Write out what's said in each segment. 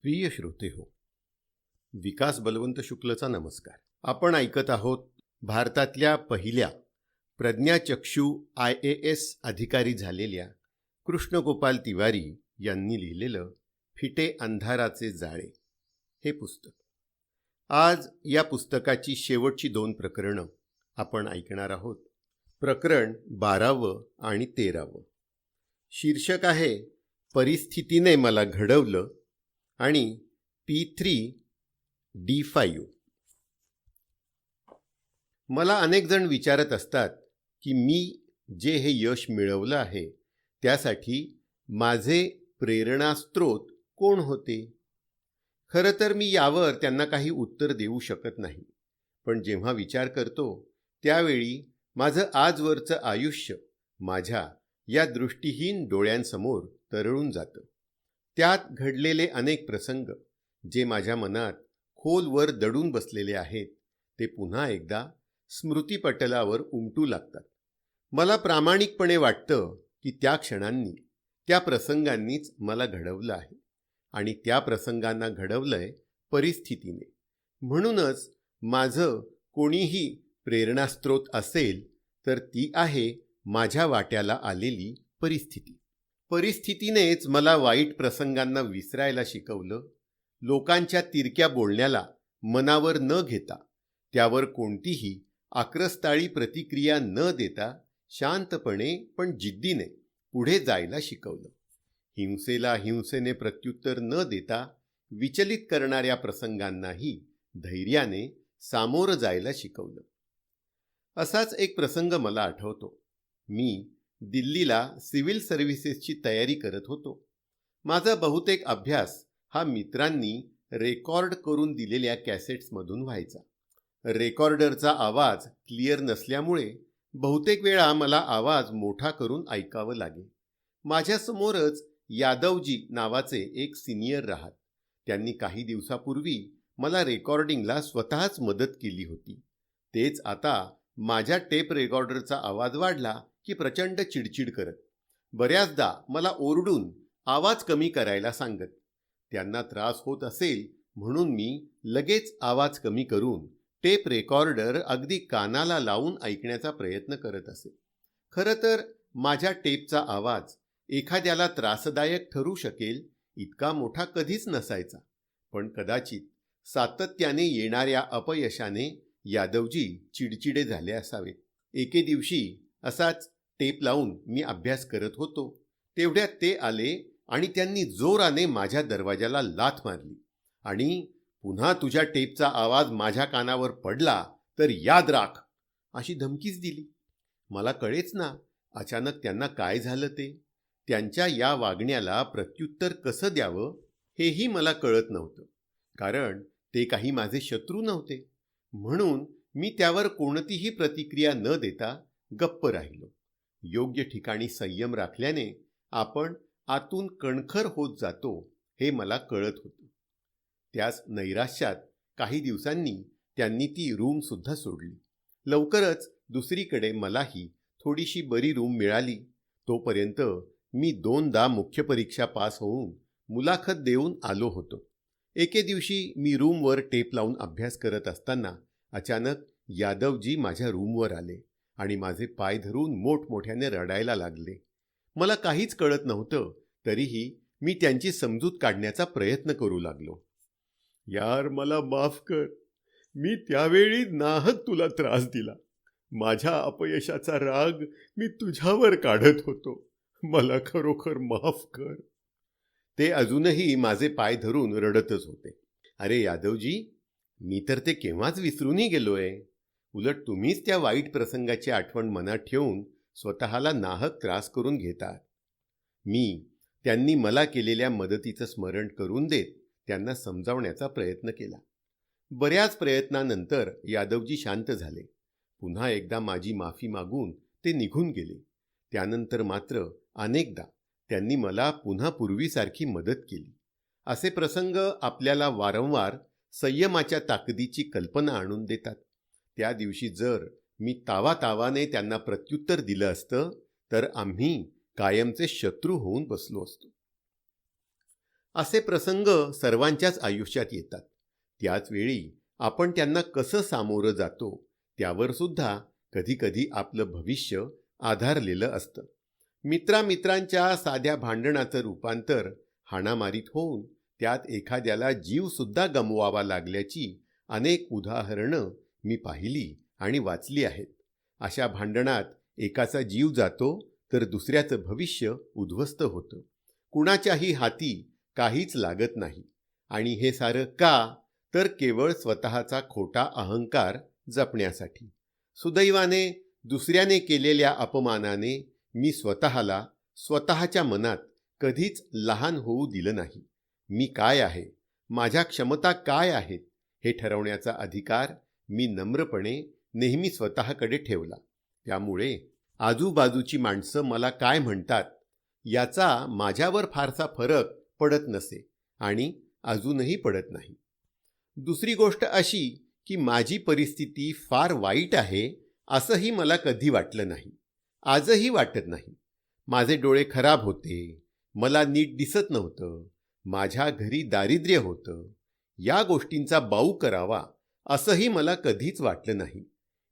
प्रिय श्रोते हो, विकास बलवंत शुक्लचा नमस्कार. आपण ऐकत आहोत भारतातल्या पहिल्या प्रज्ञाचक्षू IAS अधिकारी झालेल्या कृष्णगोपाल तिवारी यांनी लिहिलेलं फिटे अंधाराचे जाळे हे पुस्तक. आज या पुस्तकाची शेवटची 2 प्रकरणं आपण ऐकणार आहोत. प्रकरण 12 आणि 13. शीर्षक आहे परिस्थितीने मला घडवलं आणि P3D5. मला अनेक जण विचारत असतात की मी जे हे यश मिळवलं आहे त्यासाठी माझे प्रेरणास्त्रोत कोण होते. खरं तर मी यावर त्यांना काही उत्तर देऊ शकत नाही. पण जेव्हा विचार करतो त्यावेळी माझं आजवरचं आयुष्य माझ्या या दृष्टीहीन डोळ्यांसमोर तरळून जातं. त्यात घडलेले अनेक प्रसंग जे माझ्या मनात खोलवर दडून बसलेले आहेत ते पुन्हा एकदा स्मृतिपटलावर उमटू लागतात. मला प्रामाणिकपणे वाटतं की त्या क्षणांनी, त्या प्रसंगांनीच मला घडवलं आहे आणि त्या प्रसंगांना घडवलंय परिस्थितीने. म्हणूनच माझं कोणीही प्रेरणास्त्रोत असेल तर ती आहे माझ्या वाट्याला आलेली परिस्थिती. परिस्थितीनेच मला वाईट प्रसंगांना विसरायला शिकवलं. लोकांच्या तिरक्या बोलण्याला मनावर न घेता, त्यावर कोणतीही आक्रस्ताळी प्रतिक्रिया न देता शांतपणे पण जिद्दीने पुढे जायला शिकवलं. हिंसेला हिंसेने प्रत्युत्तर न देता विचलित करणाऱ्या प्रसंगांनाही धैर्याने सामोरं जायला शिकवलं. असाच एक प्रसंग मला आठवतो. मी दिल्लीला सिव्हिल सर्व्हिसेसची तयारी करत होतो. माझा बहुतेक अभ्यास हा मित्रांनी रेकॉर्ड करून दिलेल्या कॅसेट्समधून व्हायचा. रेकॉर्डरचा आवाज क्लिअर नसल्यामुळे बहुतेक वेळा मला आवाज मोठा करून ऐकावं लागे. माझ्यासमोरच यादवजी नावाचे एक सिनियर राहत. त्यांनी काही दिवसापूर्वी मला रेकॉर्डिंगला स्वतःच मदत केली होती. तेच आता माझ्या टेप रेकॉर्डरचा आवाज वाढला की प्रचंड चिडचिड करत, बऱ्याचदा मला ओरडून आवाज कमी करायला सांगत. त्यांना त्रास होत असेल म्हणून मी लगेच आवाज कमी करून टेप रेकॉर्डर अगदी कानाला लावून ऐकण्याचा प्रयत्न करत असे. खरं तर माझ्या टेपचा आवाज एखाद्याला त्रासदायक ठरू शकेल इतका मोठा कधीच नसायचा. पण कदाचित सातत्याने येणाऱ्या अपयशाने यादवजी चिडचिडे झाले असावेत. एके दिवशी असाच टेप लावून मी अभ्यास करत होतो. तेवढ्यात ते आले आणि त्यांनी जोराने माझ्या दरवाजाला लाथ मारली आणि पुन्हा तुझ्या टेपचा आवाज माझ्या कानावर पडला तर याद राख अशी धमकीच दिली. मला कळेच ना अचानक त्यांना काय झालं ते. त्यांच्या या वागण्याला प्रत्युत्तर कसं द्यावं हेही मला कळत नव्हतं. कारण ते काही माझे शत्रू नव्हते. म्हणून मी त्यावर कोणतीही प्रतिक्रिया न देता गप्प राहिलो. योग्य ठिकाणी संयम राखल्याने आपण आतून कणखर होत जातो हे मला कळत होतं. त्याच नैराश्यात काही दिवसांनी त्यांनी ती रूमसुद्धा सोडली. लवकरच दुसरीकडे मलाही थोडीशी बरी रूम मिळाली. तोपर्यंत मी 2दा मुख्य परीक्षा पास होऊन मुलाखत देऊन आलो होतो. एके दिवशी मी रूमवर टेप लावून अभ्यास करत असताना अचानक यादवजी माझ्या रूमवर आले आणि माझे पाय धरून मोठमोठ्याने रडायला लागले. मला काहीच कळत नव्हतं. तरीही मी त्यांची समजूत काढण्याचा प्रयत्न करू लागलो. यार मला माफ कर. मी त्यावेळी नाहक तुला त्रास दिला. माझ्या अपयशाचा राग मी तुझ्यावर काढत होतो. मला खरोखर माफ कर. ते अजूनही माझे पाय धरून रडतच होते. अरे यादवजी, मी तर ते केव्हाच विसरूनही गेलोय. उलट तुम्हीच त्या वाईट प्रसंगाची आठवण मनात ठेवून स्वतःला नाहक त्रास करून घेतात. त्यांनी मला केलेल्या मदतीचं स्मरण करून देत त्यांना समजावण्याचा प्रयत्न केला. बऱ्याच प्रयत्नानंतर यादवजी शांत झाले. पुन्हा एकदा माझी माफी मागून ते निघून गेले. त्यानंतर मात्र अनेकदा त्यांनी मला पुन्हा पूर्वीसारखी मदत केली. असे प्रसंग आपल्याला वारंवार संयमाच्या ताकदीची कल्पना आणून देतात. त्या दिवशी जर मी तावातावाने त्यांना प्रत्युत्तर दिलं असतं तर आम्ही कायमचे शत्रू होऊन बसलो असतो. असे प्रसंग सर्वांच्याच आयुष्यात येतात. त्याचवेळी आपण त्यांना कसं सामोरं जातो त्यावर सुद्धा कधीकधी आपलं भविष्य आधारलेलं असतं. मित्रांच्या साध्या भांडणाचं रूपांतर हाणामारीत होऊन त्यात एखाद्याला जीवसुद्धा गमवावा लागल्याची अनेक उदाहरणं मी पाहिली आणि वाचली आहेत. अशा भांडणात एकाचा जीव जातो तर दुसऱ्याचं भविष्य उद्ध्वस्त होतं. कुणाच्याही हाती काहीच लागत नाही. आणि हे सारं का? तर केवळ स्वतःचा खोटा अहंकार जपण्यासाठी. सुदैवाने दुसऱ्याने केलेल्या अपमानाने मी स्वतःच्या मनात कधीच लहान होऊ दिलं नाही. मी काय आहे, माझ्या क्षमता काय आहेत हे ठरवण्याचा अधिकार मी नम्रपणे नेहमी स्वतःकडे ठेवला. त्यामुळे आजूबाजूची माणसं मला काय म्हणतात याचा माझ्यावर फारसा फरक पडत नसे आणि अजूनही पडत नाही. दुसरी गोष्ट अशी की माझी परिस्थिती फार वाईट आहे असंही मला कधी वाटलं नाही. आजही वाटत नाही. माझे डोळे खराब होते, मला नीट दिसत नव्हतं, माझ्या घरी दारिद्र्य होतं. या गोष्टींचा बाऊ करावा असंही मला कधीच वाटलं नाही.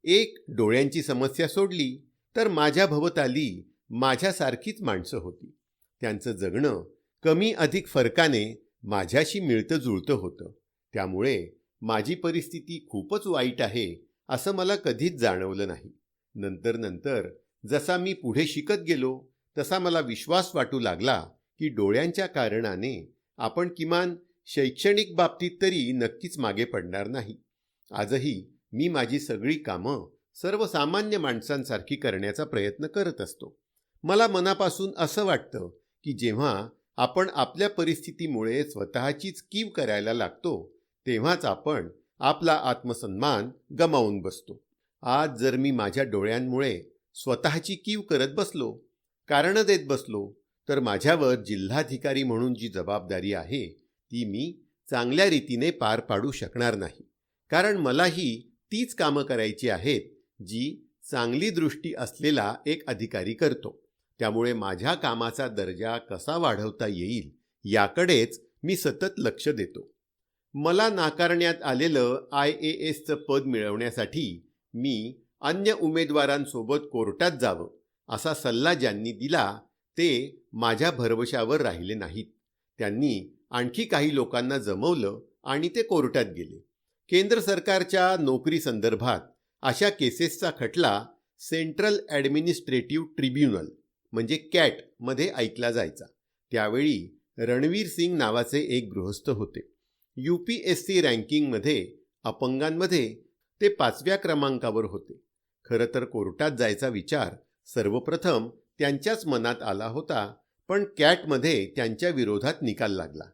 एक डोळ्यांची समस्या सोडली तर माझ्या भोवताली माझ्यासारखीच माणसं होती. त्यांचं जगणं कमी अधिक फरकाने माझ्याशी मिळतं जुळतं होतं. त्यामुळे माझी परिस्थिती खूपच वाईट आहे असं मला कधीच जाणवलं नाही. नंतर जसा मी पुढे शिकत गेलो तसा मला विश्वास वाटू लागला की डोळ्यांच्या कारणाने आपण किमान शैक्षणिक बाबतीत तरी नक्कीच मागे पडणार नाही. आजही मी माझी सगळी कामं सर्वसामान्य माणसांसारखी करण्याचा प्रयत्न करत असतो. मला मनापासून असं वाटतं की जेव्हा आपण आपल्या परिस्थितीमुळे स्वतःचीच कीव करायला लागतो तेव्हाच आपण आपला आत्मसन्मान गमावून बसतो. आज जर मी माझ्या डोळ्यांमुळे स्वतःची कीव करत बसलो, कारणं देत बसलो, तर माझ्यावर जिल्हाधिकारी म्हणून जी जबाबदारी आहे ती मी चांगल्या रीतीने पार पाडू शकणार नाही. कारण मलाही तीच कामं करायची आहेत जी चांगली दृष्टी असलेला एक अधिकारी करतो. त्यामुळे माझ्या कामाचा दर्जा कसा वाढवता येईल याकडेच मी सतत लक्ष देतो. मला नाकारण्यात आलेलं IASचं पद मिळवण्यासाठी मी अन्य उमेदवारांसोबत कोर्टात जावं असा सल्ला ज्यांनी दिला ते माझ्या भरवशावर राहिले नाहीत. त्यांनी आणखी काही लोकांना जमवलं आणि ते कोर्टात गेले. केंद्र सरकारच्या नोकरी संदर्भात अशा केसेसचा खटला सेंट्रल ॲडमिनिस्ट्रेटिव्ह ट्रिब्युनल म्हणजे कॅट मध्ये ऐकला जायचा. त्यावेळी रणवीर सिंग नावाचे एक गृहस्थ होते. UPSC रँकिंगमध्ये अपंगांमध्ये ते 5व्या क्रमांकावर होते. खरं तर कोर्टात जायचा विचार सर्वप्रथम त्यांच्याच मनात आला होता, पण कॅटमध्ये त्यांच्या विरोधात निकाल लागला.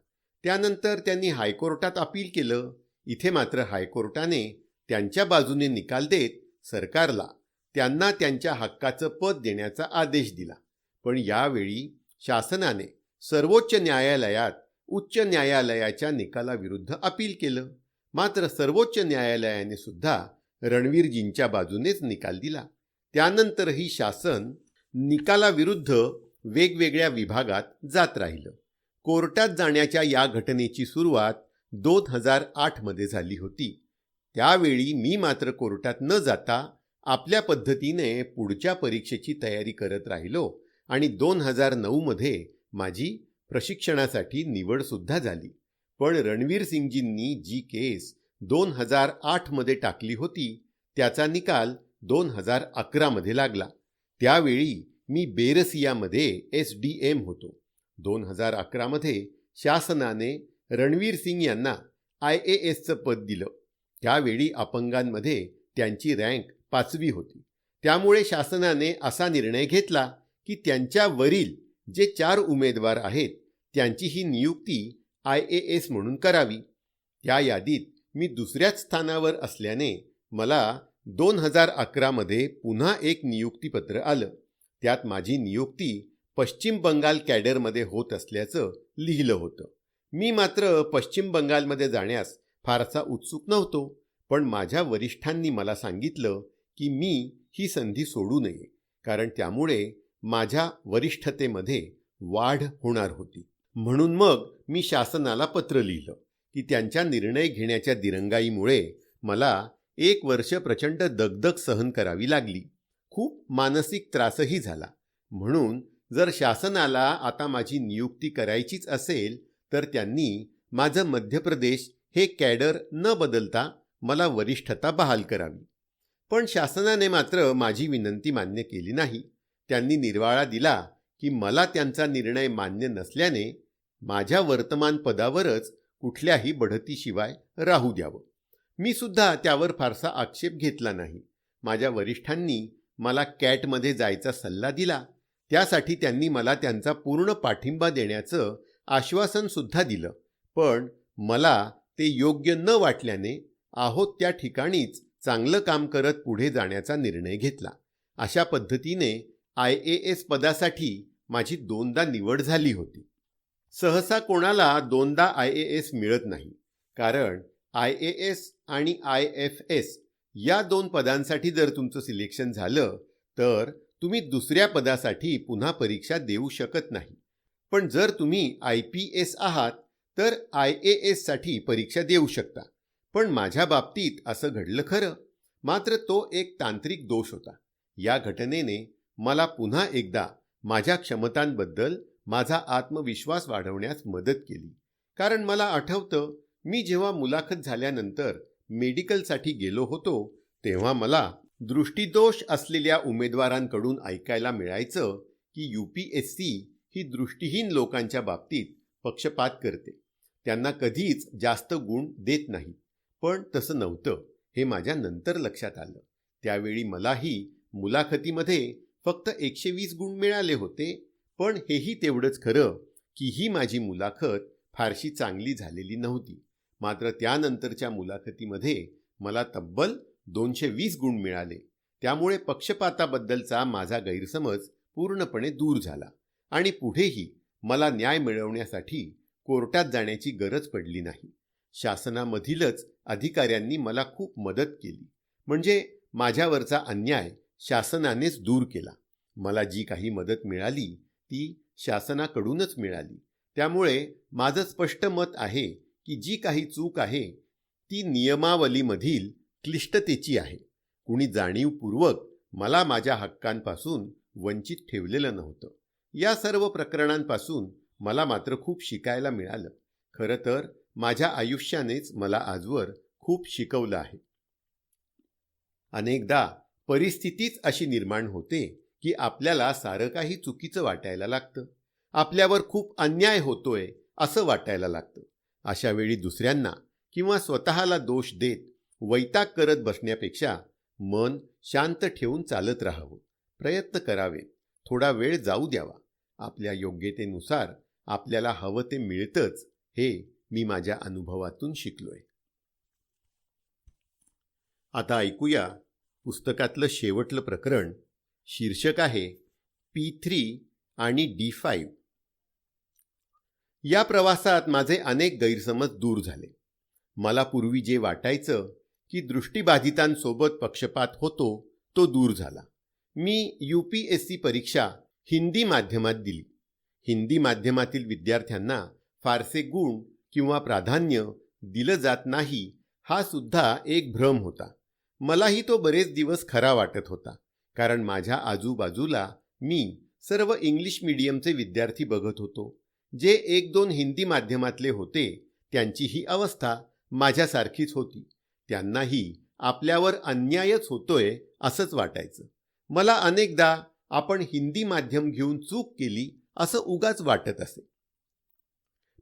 त्यानंतर त्यांनी हायकोर्टात अपील केलं. इथे मात्र हायकोर्टाने त्यांच्या बाजूने निकाल देत सरकारला त्यांना त्यांच्या हक्काचं पद देण्याचा आदेश दिला. पण यावेळी शासनाने सर्वोच्च न्यायालयात उच्च न्यायालयाच्या निकालाविरुद्ध अपील केलं. मात्र सर्वोच्च न्यायालयाने सुद्धा रणवीरजींच्या बाजूनेच निकाल दिला. त्यानंतरही शासन निकालाविरुद्ध वेगवेगळ्या विभागात जात राहिलं. कोर्टात जाण्याच्या या घटनेची सुरुवात 2008 मध्ये झाली होती. त्यावेळी मी मात्र कोर्टात न जाता आपल्या पद्धतीने पुढच्या परीक्षेची तयारी करत राहिलो आणि 2009 मध्ये माझी प्रशिक्षणासाठी निवडसुद्धा झाली. पण रणवीर सिंगजींनी जी केस 2008 मध्ये टाकली होती त्याचा निकाल 2011 मध्ये लागला. त्यावेळी मी बेरसियामध्ये SDM होतो. 2011 मध्ये शासनाने रणवीर सिंग यांना IASचं पद दिलं. त्यावेळी अपंगांमध्ये त्यांची रँक 5वी होती. त्यामुळे शासनाने असा निर्णय घेतला की त्यांच्यावरील जे 4 उमेदवार आहेत त्यांची ही नियुक्ती IAS म्हणून करावी. त्या यादीत मी दुसऱ्याच स्थानावर असल्याने मला 2011 मध्ये पुन्हा एक नियुक्तीपत्र आलं. त्यात माझी नियुक्ती पश्चिम बंगाल कॅडरमध्ये होत असल्याचं लिहिलं होतं. मी मात्र पश्चिम बंगालमध्ये जाण्यास फारसा उत्सुक नव्हतो. पण माझ्या वरिष्ठांनी मला सांगितलं की मी ही संधी सोडू नये, कारण त्यामुळे माझ्या वरिष्ठतेमध्ये वाढ होणार होती. म्हणून मग मी शासनाला पत्र लिहिलं की त्यांच्या निर्णय घेण्याच्या दिरंगाईमुळे मला 1 वर्ष प्रचंड दगदग सहन करावी लागली. खूप मानसिक त्रासही झाला. म्हणून जर शासनाला आता माझी नियुक्ती करायचीच असेल तर त्यांनी माझं मध्य प्रदेश हे कॅडर न बदलता मला वरिष्ठता बहाल करावी. पण शासनाने मात्र माझी विनंती मान्य केली नाही. त्यांनी निर्वाळा दिला की मला त्यांचा निर्णय मान्य नसल्याने माझ्या वर्तमान पदावरच कुठल्याही बढतीशिवाय राहू द्यावं. मी सुद्धा त्यावर फारसा आक्षेप घेतला नाही. माझ्या वरिष्ठांनी मला कॅटमध्ये जायचा सल्ला दिला. त्यासाठी त्यांनी मला त्यांचा पूर्ण पाठिंबा देण्याचं आश्वासन सुद्धा दिलं. पण मला ते योग्य न वाटल्याने आहोत त्या ठिकाणीच चांगलं काम करत पुढे जाण्याचा निर्णय घेतला. अशा पद्धतीने IAS पदासाठी माझी 2दा निवड झाली होती. सहसा कोणाला 2दा IAS मिळत नाही, कारण IAS आणि IFS या 2 पदांसाठी जर तुमचं सिलेक्शन झालं तर तुम्ही दुसऱ्या पदासाठी पुन्हा परीक्षा देऊ शकत नाही. पण जर तुम्ही IPS आहात तर IAS साठी परीक्षा देऊ शकता. पण माझ्या बाबतीत असं घडलं खरं, मात्र तो एक तांत्रिक दोष होता. या घटनेने मला पुन्हा एकदा माझ्या क्षमतांबद्दल माझा आत्मविश्वास वाढवण्यास मदत केली. कारण मला आठवतं, मी जेव्हा मुलाखत झाल्यानंतर मेडिकलसाठी गेलो होतो तेव्हा मला दृष्टिदोष असलेल्या उमेदवारांकडून ऐकायला मिळायचं की UPSC ही दृष्टिहीन लोकांच्या बाबतीत पक्षपात करते, त्यांना कधीच जास्त गुण देत नाही. पण तसं नव्हतं हे माझ्या नंतर लक्षात आलं. त्यावेळी मलाही मुलाखतीमध्ये फक्त 120 गुण मिळाले होते. पण हेही तेवढंच खरं की ही माझी मुलाखत फारशी चांगली झालेली नव्हती. मात्र त्यानंतरच्या मुलाखतीमध्ये मला तब्बल 220 गुण मिळाले. त्यामुळे पक्षपाताबद्दलचा माझा गैरसमज पूर्णपणे दूर झाला आणि पुढेही मला न्याय मिळवण्यासाठी कोर्टात जाण्याची गरज पडली नाही. शासनामधीलच अधिकाऱ्यांनी मला खूप मदत केली. म्हणजे माझ्यावरचा अन्याय शासनानेच दूर केला. मला जी काही मदत मिळाली ती शासनाकडूनच मिळाली. त्यामुळे माझं स्पष्ट मत आहे की जी काही चूक आहे ती नियमावलीमधील क्लिष्टतेची आहे. कुणी जाणीवपूर्वक मला माझ्या हक्कांपासून वंचित ठेवलेलं नव्हतं. या सर्व प्रकरणांपासून मला मात्र खूप शिकायला मिळालं. खरं तर माझ्या आयुष्यानेच मला आजवर खूप शिकवलं आहे. अनेकदा परिस्थितीच अशी निर्माण होते की आपल्याला सारं काही चुकीचं वाटायला लागतं. आपल्यावर खूप अन्याय होतोय असं वाटायला लागतं. अशा वेळी दुसऱ्यांना किंवा स्वतःला दोष देत वैताग करत बसण्यापेक्षा मन शांत ठेवून चालत राहावं, प्रयत्न करावेत, थोडा वेळ जाऊ द्यावा. आपल्या योग्यतेनुसार आपल्याला हवं ते मिळतंच, हे मी माझ्या अनुभवातून शिकलोय. आता ऐकूया पुस्तकातलं शेवटलं प्रकरण. शीर्षक आहे P3 आणि D5. या प्रवासात माझे अनेक गैरसमज दूर झाले. मला पूर्वी जे वाटायचं की दृष्टिबाधितांसोबत पक्षपात होतो तो दूर झाला. मी UPSC परीक्षा हिंदी माध्यमात दिली. हिंदी माध्यमातील विद्यार्थ्यांना फारसे गुण किंवा प्राधान्य दिलं जात नाही हा सुद्धा एक भ्रम होता. मलाही तो बरेच दिवस खरा वाटत होता, कारण माझ्या आजूबाजूला मी सर्व इंग्लिश मीडियमचे विद्यार्थी बघत होतो. जे 1-2 हिंदी माध्यमातले होते त्यांची ही अवस्था माझ्यासारखीच होती. त्यांनाही आपल्यावर अन्यायच होतोय असंच वाटायचं. मला अनेकदा आपण हिंदी माध्यम घेऊन चूक केली असं उगाच वाटत असे.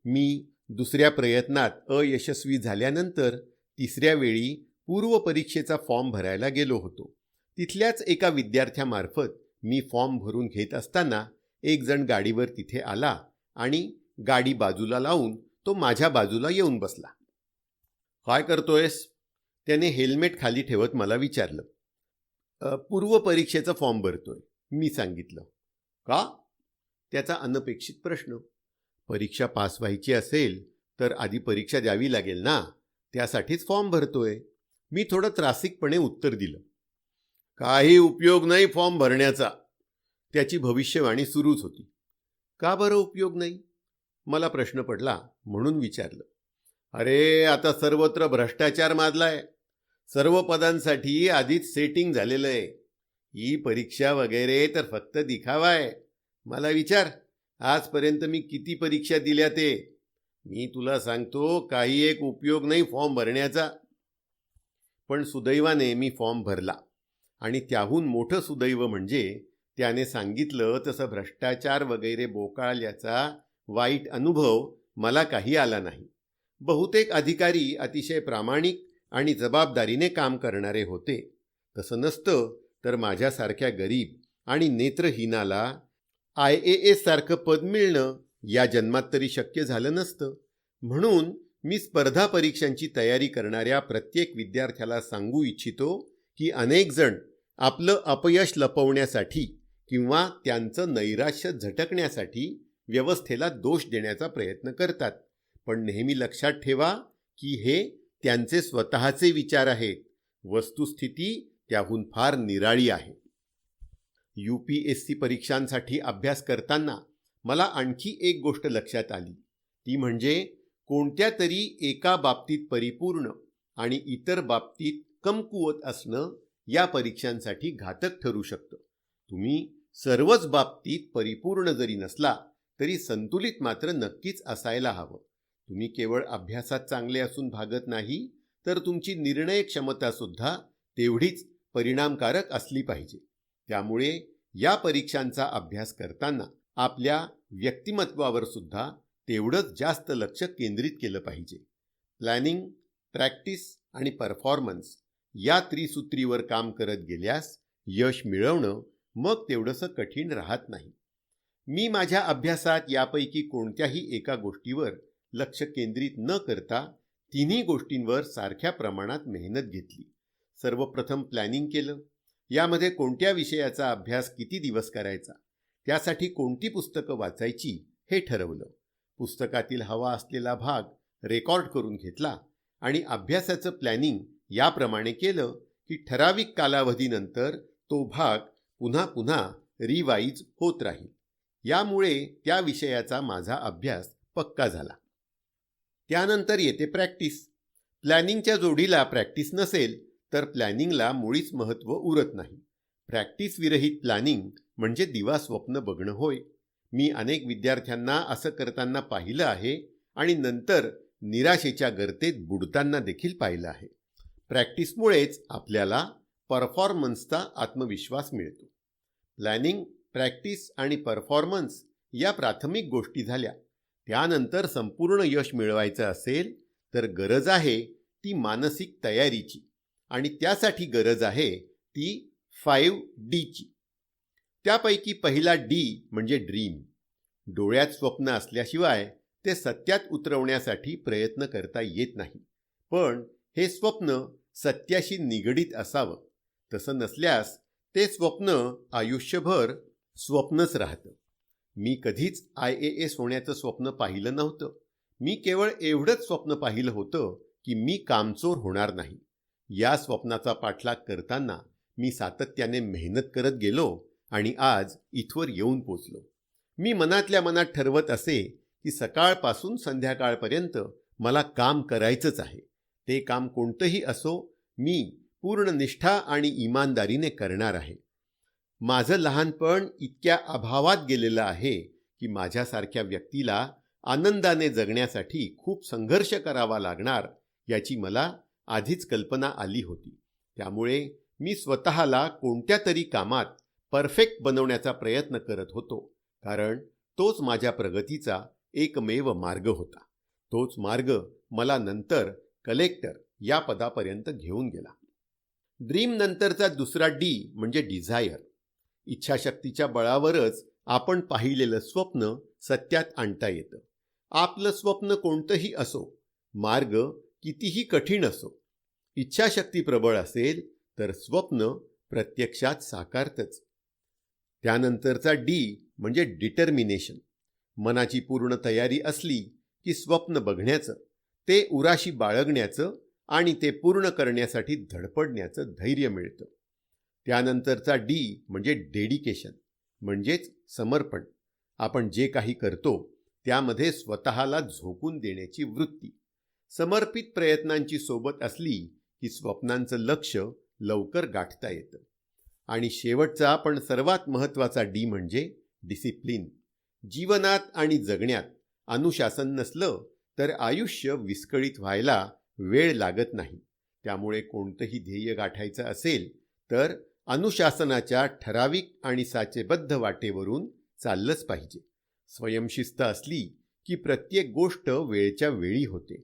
मी दुसऱ्या प्रयत्नात अयशस्वी झाल्यानंतर तिसऱ्या वेळी पूर्व परीक्षेचा फॉर्म भरायला गेलो होतो. तिथल्याच एका विद्यार्थ्यामार्फत मी फॉर्म भरून घेत असताना एक जण गाडीवर तिथे आला आणि गाडी बाजूला लावून तो माझ्या बाजूला येऊन बसला. काय करतोयस? त्याने हेल्मेट खाली ठेवत मला विचारलं. पूर्व परीक्षेचा फॉर्म भरतोय, मी सांगितलं. का? त्याचा अनपेक्षित प्रश्न. परीक्षा पास व्हायची असेल तर आधी परीक्षा द्यावी लागेल ना, त्यासाठीच फॉर्म भरतोय. मी थोडं त्रासिकपणे उत्तर दिलं. काही उपयोग नाही फॉर्म भरण्याचा. त्याची भविष्यवाणी सुरूच होती. का बरं उपयोग नाही? मला प्रश्न पडला म्हणून विचारलं. अरे, आता सर्वत्र भ्रष्टाचार माजलाय. सर्व पदांसाठी आधीच सेटिंग झालेलं आहे. ही परीक्षा वगैरे तर फक्त दिखावा आहे. मला विचार, आजपर्यंत मी किती परीक्षा दिल्या ते. मी तुला सांगतो, काही एक उपयोग नाही फॉर्म भरण्याचा. पण सुदैवाने मी फॉर्म भरला आणि त्याहून मोठं सुदैव म्हणजे त्याने सांगितलं तसं भ्रष्टाचार वगैरे बोकाळल्याचा वाईट अनुभव मला काही आला नाही. बहुतेक अधिकारी अतिशय प्रामाणिक आणि जबाबदारीने काम करणारे होते. तसं नसतं तर माझ्यासारख्या गरीब आणि नेत्रहीनाला IAS सारखं पद मिळणं या जन्मात तरी शक्य झालं नसतं. म्हणून मी स्पर्धा परीक्षांची तयारी करणाऱ्या प्रत्येक विद्यार्थ्याला सांगू इच्छितो की अनेक जण आपलं अपयश लपवण्यासाठी किंवा त्यांचं नैराश्य झटकण्यासाठी व्यवस्थेला दोष देण्याचा प्रयत्न करतात. पण नेहमी लक्षात ठेवा की हे त्यांचे स्वतःचे विचार आहेत. वस्तुस्थिती त्याहून फार निराळी आहे. UPSC परीक्षांसाठी अभ्यास करताना मला आणखी एक गोष्ट लक्षात आली. ती म्हणजे कोणत्या तरी एका बाबतीत परिपूर्ण आणि इतर बाबतीत कमकुवत असणं या परीक्षांसाठी घातक ठरू शकतं. तुम्ही सर्वच बाबतीत परिपूर्ण जरी नसला तरी संतुलित मात्र नक्कीच असायला हवं. तुम्ही केवळ अभ्यासात चांगले असून भागत नाही, तर तुमची निर्णय क्षमतासुद्धा तेवढीच परिणामकारक असली पाहिजे. त्यामुळे या परीक्षांचा अभ्यास करताना आपल्या व्यक्तिमत्वावर सुद्धा तेवढंच जास्त लक्ष केंद्रित केलं पाहिजे. प्लॅनिंग, प्रॅक्टिस आणि परफॉर्मन्स या त्रिसूत्रीवर काम करत गेल्यास यश मिळवणं मग तेवढंसं कठीण राहत नाही. मी माझ्या अभ्यासात यापैकी कोणत्याही एका गोष्टीवर लक्ष केंद्रित न करता तिन्ही गोष्टींवर सारख्या प्रमाणात मेहनत घेतली. सर्वप्रथम प्लॅनिंग केलं. यामध्ये कोणत्या विषयाचा अभ्यास किती दिवस करायचा, त्यासाठी कोणती पुस्तकं वाचायची हे ठरवलं. पुस्तकातील हवा असलेला भाग रेकॉर्ड करून घेतला आणि अभ्यासाचं प्लॅनिंग याप्रमाणे केलं की ठराविक कालावधीनंतर तो भाग पुन्हा पुन्हा रिवाईज होत राहील. यामुळे त्या विषयाचा माझा अभ्यास पक्का झाला. त्यानंतर येते प्रॅक्टिस. प्लॅनिंगच्या जोडीला प्रॅक्टिस नसेल तर प्लॅनिंगला मुळीच महत्त्व उरत नाही. प्रॅक्टिस विरहित प्लॅनिंग म्हणजे दिवा स्वप्न बघणं होय. मी अनेक विद्यार्थ्यांना असं करताना पाहिलं आहे आणि नंतर निराशेच्या गर्तेत बुडताना देखील पाहिलं आहे. प्रॅक्टिसमुळेच आपल्याला परफॉर्मन्सचा आत्मविश्वास मिळतो. प्लॅनिंग, प्रॅक्टिस आणि परफॉर्मन्स या प्राथमिक गोष्टी झाल्या. त्यानंतर संपूर्ण यश मिळवायचं असेल तर गरज आहे ती मानसिक तयारीची आणि त्यासाठी गरज आहे ती 5Dची. त्यापैकी पहिला D म्हणजे ड्रीम. डोळ्यात स्वप्न असल्याशिवाय ते सत्यात उतरवण्यासाठी प्रयत्न करता येत नाही. पण हे स्वप्न सत्याशी निगडीत असावं. तसं नसल्यास ते स्वप्न आयुष्यभर स्वप्नच राहतं. मी कधीच IAS होण्याचं स्वप्न पाहिलं नव्हतं. मी केवळ एवढंच स्वप्न पाहिलं होतं की मी कामचोर होणार नाही. या स्वप्नाचा पाठलाग करताना मी सातत्याने मेहनत करत गेलो आणि आज इथवर येऊन पोचलो. मी मनातल्या मनात ठरवत असे की सकाळपासून संध्याकाळपर्यंत मला काम करायचंच आहे. ते काम कोणतंही असो, मी पूर्ण निष्ठा आणि इमानदारीने करणार आहे. माझं लहानपण इतक्या अभावात गेलेलं आहे की माझ्यासारख्या व्यक्तीला आनंदाने जगण्यासाठी खूप संघर्ष करावा लागणार याची मला आधीच कल्पना आली होती. त्यामुळे मी स्वतःला कोणत्या तरी कामात परफेक्ट बनवण्याचा प्रयत्न करत होतो, कारण तोच माझ्या प्रगतीचा एकमेव मार्ग होता. तोच मार्ग मला नंतर कलेक्टर या पदापर्यंत घेऊन गेला. ड्रीम नंतरचा दुसरा D म्हणजे डिझायर. इच्छाशक्तीच्या बळावरच आपण पाहिलेलं स्वप्न सत्यात आणता येतं. आपलं स्वप्न कोणतंही असो, मार्ग कितीही कठीण असो, इच्छाशक्ती प्रबळ असेल तर स्वप्न प्रत्यक्षात साकारतंच. त्यानंतरचा D म्हणजे डिटर्मिनेशन. मनाची पूर्ण तयारी असली की स्वप्न बघण्याचं, ते उराशी बाळगण्याचं आणि ते पूर्ण करण्यासाठी धडपडण्याचं धैर्य मिळतं. त्यानंतरचा D म्हणजे डेडिकेशन म्हणजेच समर्पण. आपण जे काही करतो त्यामध्ये स्वतःला झोकून देण्याची वृत्ती, समर्पित प्रयत्नांची सोबत असली की स्वप्नांचं लक्ष लवकर गाठता येतं. आणि शेवटचा पण सर्वात महत्त्वाचा डी म्हणजे डिसिप्लिन. जीवनात आणि जगण्यात अनुशासन नसलं तर आयुष्य विस्कळीत व्हायला वेळ लागत नाही. त्यामुळे कोणतंही ध्येय गाठायचं असेल तर अनुशासनाच्या ठराविक आणि साचेबद्ध वाटेवरून चाललंच पाहिजे. स्वयंशिस्त असली की प्रत्येक गोष्ट वेळच्या वेळी होते.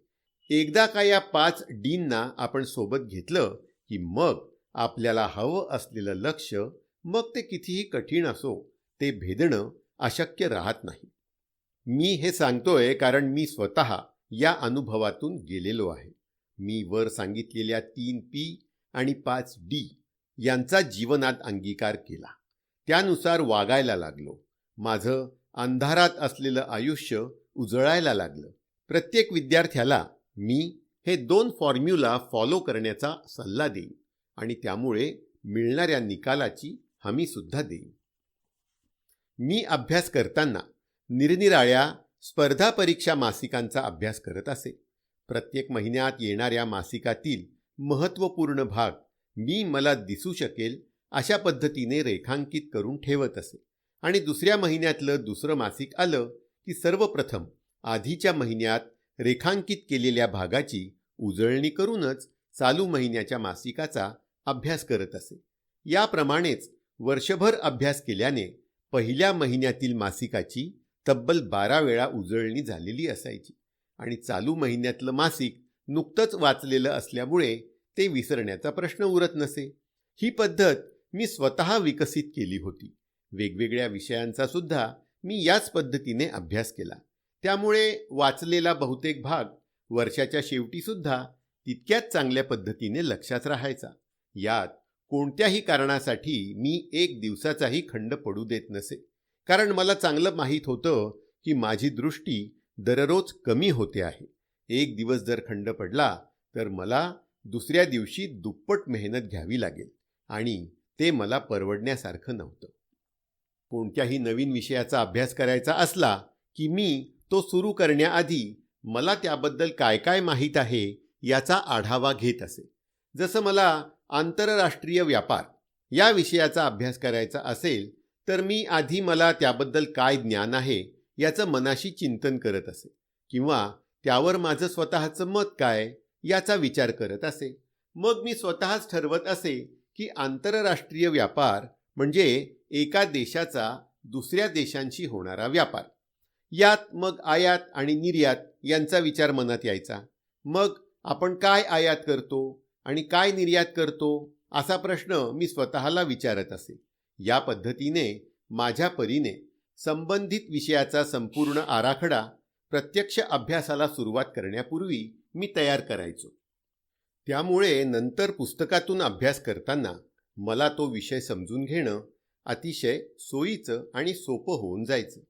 एकदा का या 5 डींना आपण सोबत घेतलं की मग आपल्याला हवं असलेलं लक्ष, मग ते कितीही कठीण असो, ते भेदणं अशक्य राहत नाही. मी हे सांगतोय कारण मी स्वतः या अनुभवातून गेलेलो आहे. मी वर सांगितलेल्या 3 पी आणि 5 डी यांचा जीवनात अंगीकार केला. त्यानुसार वागायला लागलो. माझं अंधारात असलेलं आयुष्य उजळायला लागलं. प्रत्येक विद्यार्थ्याला मी हे 2 फॉर्म्युला फॉलो करण्याचा सल्ला देईन आणि त्यामुळे मिळणाऱ्या निकालाची हमीसुद्धा देईन. मी अभ्यास करताना निरनिराळ्या स्पर्धा परीक्षा मासिकांचा अभ्यास करत असे. प्रत्येक महिन्यात येणाऱ्या मासिकातील महत्त्वपूर्ण भाग मी मला दिसू शकेल अशा पद्धतीने रेखांकित करून ठेवत असे. आणि दुसऱ्या महिन्यातलं दुसरं मासिक आलं की सर्वप्रथम आधीच्या महिन्यात रेखांकित केलेल्या भागाची उजळणी करूनच चालू महिन्याच्या मासिकाचा अभ्यास करत असे. याप्रमाणेच वर्षभर अभ्यास केल्याने पहिल्या महिन्यातील मासिकाची तब्बल 12 वेळा उजळणी झालेली असायची आणि चालू महिन्यातलं मासिक नुकतंच वाचलेलं असल्यामुळे ते विसरण्याचा प्रश्न उरत नसे. ही पद्धत मी स्वतः विकसित केली होती. वेगवेगळ्या विषयांचा सुद्धा मी याच पद्धतीने अभ्यास केला. त्यामुळे वाचलेला बहुतेक भाग वर्षाच्या शेवटीसुद्धा तितक्याच चांगल्या पद्धतीने लक्षात राहायचा. यात कोणत्याही कारणासाठी मी 1 दिवसाचाही खंड पडू देत नसे. कारण मला चांगलं माहीत होतं की माझी दृष्टी दररोज कमी होते आहे. 1 दिवस जर खंड पडला तर मला दुसऱ्या दिवशी दुप्पट मेहनत घ्यावी लागेल आणि ते मला परवडण्यासारखं नव्हतं. कोणत्याही नवीन विषयाचा अभ्यास करायचा असला की मी तो सुरू करण्याआधी मला त्याबद्दल काय काय माहीत आहे याचा आढावा घेत असे. जसं मला आंतरराष्ट्रीय व्यापार या विषयाचा अभ्यास करायचा असेल तर मी आधी मला त्याबद्दल काय ज्ञान आहे याचं मनाशी चिंतन करत असे किंवा त्यावर माझं स्वतःचं मत काय याचा विचार करत असे. मग मी स्वतःच ठरवत असे की आंतरराष्ट्रीय व्यापार म्हणजे एका देशाचा दुसऱ्या देशांशी होणारा व्यापार. यात मग आयात आणि निर्यात यांचा विचार मनात यायचा. मग आपण काय आयात करतो आणि काय निर्यात करतो असा प्रश्न मी स्वतःला विचारत असे. या पद्धतीने माझ्या परीने संबंधित विषयाचा संपूर्ण आराखडा प्रत्यक्ष अभ्यासाला सुरुवात करण्यापूर्वी मी तयार करायचो. त्यामुळे नंतर पुस्तकातून अभ्यास करताना मला तो विषय समजून घेणं अतिशय सोयीचं आणि सोपं होऊन जायचं.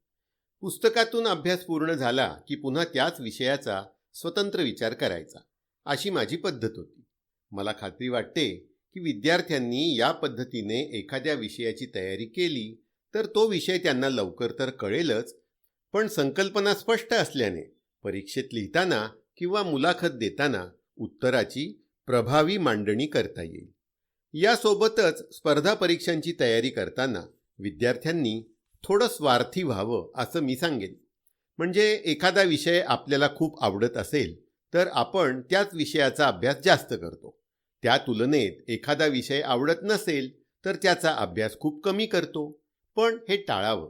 पुस्तकातून अभ्यास पूर्ण झाला की पुन्हा त्याच विषयाचा स्वतंत्र विचार करायचा, अशी माझी पद्धत होती. मला खात्री वाटते की विद्यार्थ्यांनी या पद्धतीने एखाद्या विषयाची तयारी केली तर तो विषय त्यांना लवकर तर कळेलच, पण संकल्पना स्पष्ट असल्याने परीक्षेत लिहिताना किंवा मुलाखत देताना उत्तराची प्रभावी मांडणी करता येईल. यासोबतच स्पर्धा परीक्षांची तयारी करताना विद्यार्थ्यांनी थोडं स्वार्थी व्हावं असं मी सांगेन. म्हणजे एखादा विषय आपल्याला खूप आवडत असेल तर आपण त्याच विषयाचा अभ्यास जास्त करतो. त्या तुलनेत एखादा विषय आवडत नसेल तर त्याचा अभ्यास खूप कमी करतो. पण हे टाळावं.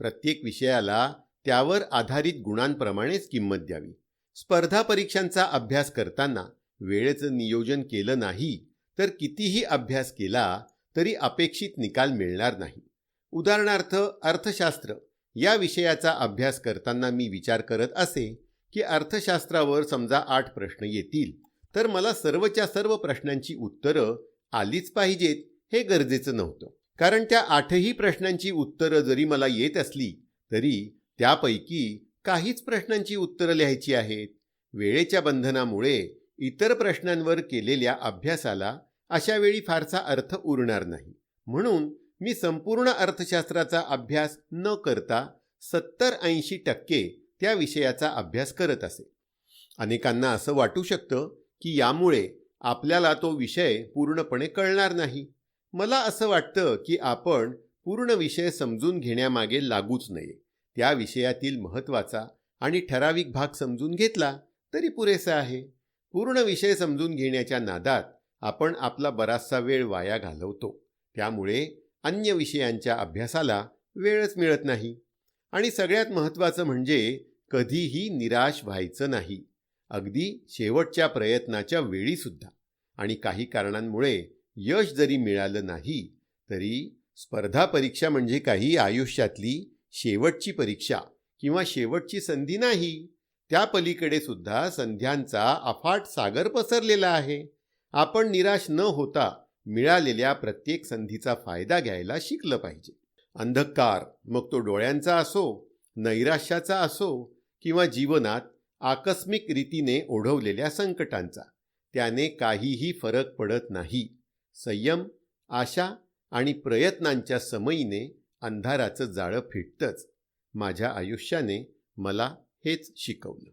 प्रत्येक विषयाला त्यावर आधारित गुणांप्रमाणेच किंमत द्यावी. स्पर्धा परीक्षांचा अभ्यास करताना वेळेचं नियोजन केलं नाही तर कितीही अभ्यास केला तरी अपेक्षित निकाल मिळणार नाही. उदाहरणार्थ अर्थशास्त्र या विषयाचा अभ्यास करताना मी विचार करत असे की अर्थशास्त्रावर समजा 8 प्रश्न येतील तर मला सर्वच्या सर्व प्रश्नांची उत्तरं आलीच पाहिजेत हे गरजेचं नव्हतं. कारण त्या 8ही प्रश्नांची उत्तरं जरी मला येत असली तरी त्यापैकी काहीच प्रश्नांची उत्तरं लिहायची आहेत. वेळेच्या बंधनामुळे इतर प्रश्नांवर केलेल्या अभ्यासाला अशा वेळी फारसा अर्थ उरणार नाही. म्हणून मी संपूर्ण अर्थशास्त्राचा अभ्यास न करता 70-80% त्या विषयाचा अभ्यास करत असे. अनेकांना असं वाटू शकतं की यामुळे आपल्याला तो विषय पूर्णपणे कळणार नाही. मला असं वाटतं की आपण पूर्ण विषय समजून घेण्यामागे लागूच नये. त्या विषयातील महत्त्वाचा आणि ठराविक भाग समजून घेतला तरी पुरेसा आहे. पूर्ण विषय समजून घेण्याच्या नादात आपण आपला बराचसा वेळ वाया घालवतो. त्यामुळे अन्य विषयांच्या अभ्यासाला वेळच मिळत नाही. आणि सगळ्यात महत्त्वाचं म्हणजे कधीही निराश व्हायचं नाही, अगदी शेवटच्या प्रयत्नाच्या वेळीसुद्धा. आणि काही कारणांमुळे यश जरी मिळालं नाही तरी स्पर्धा परीक्षा म्हणजे काही आयुष्यातली शेवटची परीक्षा किंवा शेवटची संधी नाही. त्या पलीकडे सुद्धा संध्यांचा अफाट सागर पसरलेला आहे. आपण निराश न होता मिळालेल्या प्रत्येक संधीचा फायदा घ्यायला शिकलं पाहिजे. अंधकार, मग तो डोळ्यांचा असो, नैराश्याचा असो किंवा जीवनात आकस्मिक रीतीने ओढवलेल्या संकटांचा, त्याने काहीही फरक पडत नाही. संयम, आशा आणि प्रयत्नांच्या समयीने अंधाराचं जाळं फिटतंच. माझ्या आयुष्याने मला हेच शिकवलं.